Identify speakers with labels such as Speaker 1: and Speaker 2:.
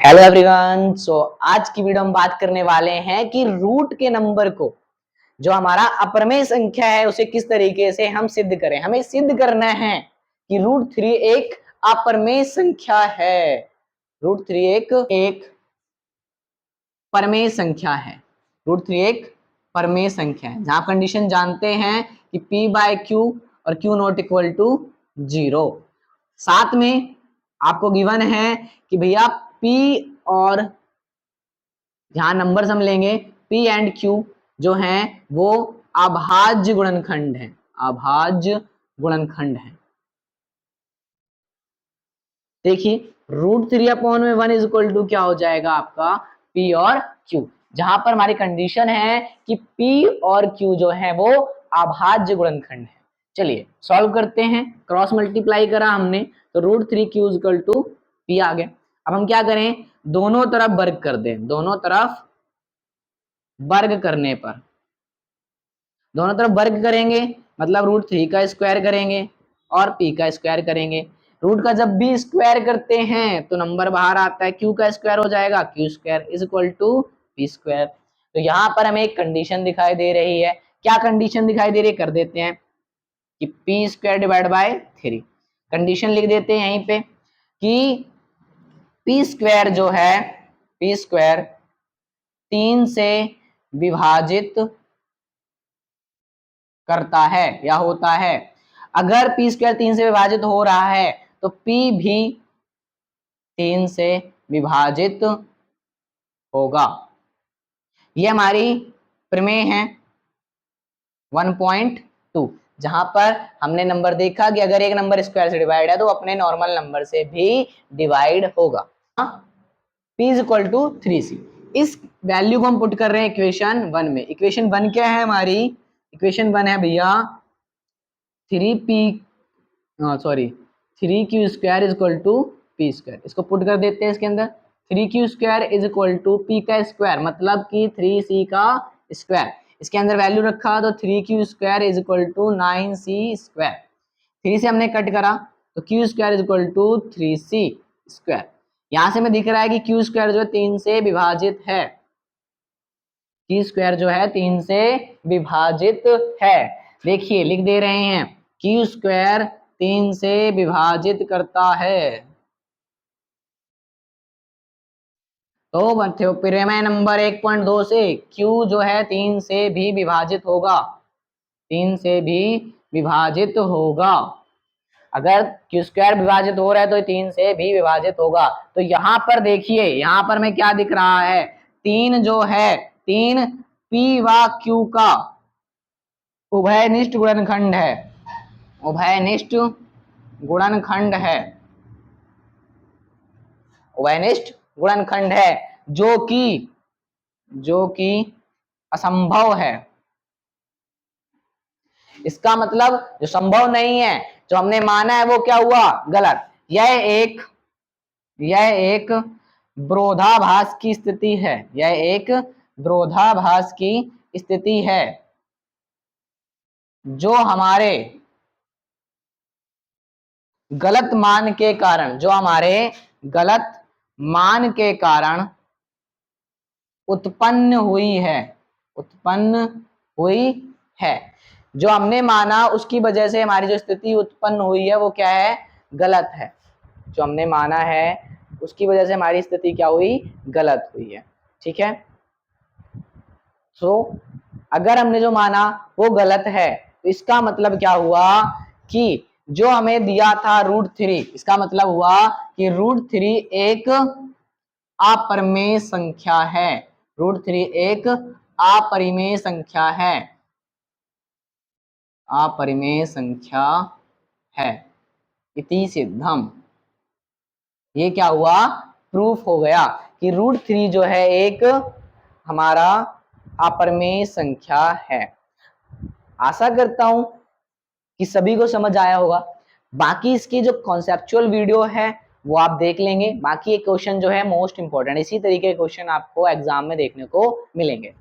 Speaker 1: Hello everyone. आज की video हम बात करने वाले हैं कि रूट के नंबर को, जो हमारा अपरमेय संख्या है, उसे किस तरीके से हम सिद्ध करें। हमें सिद्ध करना है कि रूट थ्री एक अपरमेय संख्या है। रूट थ्री एक परमेय संख्या है। रूट थ्री एक परमेय संख्या है, जहां कंडीशन जानते हैं कि p बाय क्यू और क्यू नॉट इक्वल टू 0। साथ में आपको गिवन है कि भैया p और यहां नंबर्स हम लेंगे p एंड q जो हैं वो अभाज्य गुणनखंड है। अभाज्य गुणनखंड है। देखिए रूट थ्री अपॉन में 1 इज इक्वल टू क्या हो जाएगा आपका p और q, जहां पर हमारी कंडीशन है कि p और q जो है वो अभाज्य गुणनखंड है। चलिए सॉल्व करते हैं। क्रॉस मल्टीप्लाई करा हमने तो root three q equal to p आ गया। अब हम क्या करें, दोनों तरफ वर्ग कर दें। दोनों तरफ वर्ग करने पर, दोनों तरफ वर्ग करेंगे मतलब रूट थ्री का स्क्वायर करेंगे और p का स्क्वायर करेंगे। रूट का जब भी स्क्वायर करते हैं तो नंबर बाहर आता है, q का स्क्वायर हो जाएगा q square is equal to p square. तो यहाँ पर हमें एक कंडीशन दिखाई दे रही है। क्या कंडीशन दिखाई दे रही है, कर देते हैं कि p square divide by 3। Condition लिख देते हैं यहीं पे कि p स्क्वायर जो है, p स्क्वायर 3 से विभाजित करता है या होता है। अगर p स्क्वायर 3 से विभाजित हो रहा है तो p भी 3 से विभाजित होगा। ये हमारी प्रमेय है 1.2, जहां पर हमने नंबर देखा कि अगर एक नंबर स्क्वायर से डिवाइड है तो अपने नॉर्मल नंबर से भी डिवाइड होगा। p is equal to 3c। इस वैल्यू को हम पुट कर रहे हैं इक्वेशन 1 में। इक्वेशन 1 क्या है हमारी, इक्वेशन 1 है भैया 3q square is equal to p square. इसको पुट कर देते हैं इसके अंदर। 3q square is equal to p का स्क्वायर मतलब कि 3c का स्क्वायर। इसके अंदर वैल्यू रखा तो 3q square is equal to 9c square. 3 से हमने कट करा तो q square is equal to 3c square. यहां से हमें दिख रहा है कि q स्क्वायर जो है 3 से विभाजित है। q स्क्वायर जो है 3 से विभाजित है। देखिए लिख दे रहे हैं q स्क्वायर 3 से विभाजित करता है। तो प्रमेय नंबर 1.2 से q जो है 3 से भी विभाजित होगा। 3 से भी विभाजित होगा। अगर q स्क्वायर विभाजित हो रहा है तो 3 से भी विभाजित होगा। तो यहां पर देखिए, यहां पर में क्या दिख रहा है, 3 जो है 3 p व q का उभयनिष्ठ गुणनखंड है। उभयनिष्ठ गुणनखंड है। उभयनिष्ठ गुणनखंड है जो कि असंभव है। इसका मतलब जो संभव नहीं है, जो हमने माना है वो क्या हुआ, गलत। यह एक विरोधाभास की स्थिति है। यह एक विरोधाभास की स्थिति है जो हमारे गलत मान के कारण, जो हमारे गलत मान के कारण उत्पन्न हुई है। उत्पन्न हुई है। जो हमने माना उसकी वजह से हमारी जो स्थिति उत्पन्न हुई है वो क्या है, गलत है। जो हमने माना है उसकी वजह से हमारी स्थिति क्या हुई, गलत हुई है। ठीक है। अगर हमने जो माना वो गलत है तो इसका मतलब क्या हुआ कि जो हमें दिया था रूट थ्री, इसका मतलब हुआ कि रूट थ्री एक अपरिमेय संख्या है। रूट थ्री एक अपरिमेय संख्या है। अपरिमेय संख्या है। इति सिद्धम। ये क्या हुआ, प्रूफ हो गया कि रूट थ्री जो है एक हमारा अपरिमेय संख्या है। आशा करता हूं कि सभी को समझ आया होगा। बाकी इसकी जो कॉन्सेप्चुअल वीडियो है वो आप देख लेंगे। बाकी ये क्वेश्चन जो है मोस्ट इंपॉर्टेंट, इसी तरीके के क्वेश्चन आपको एग्जाम में देखने को मिलेंगे।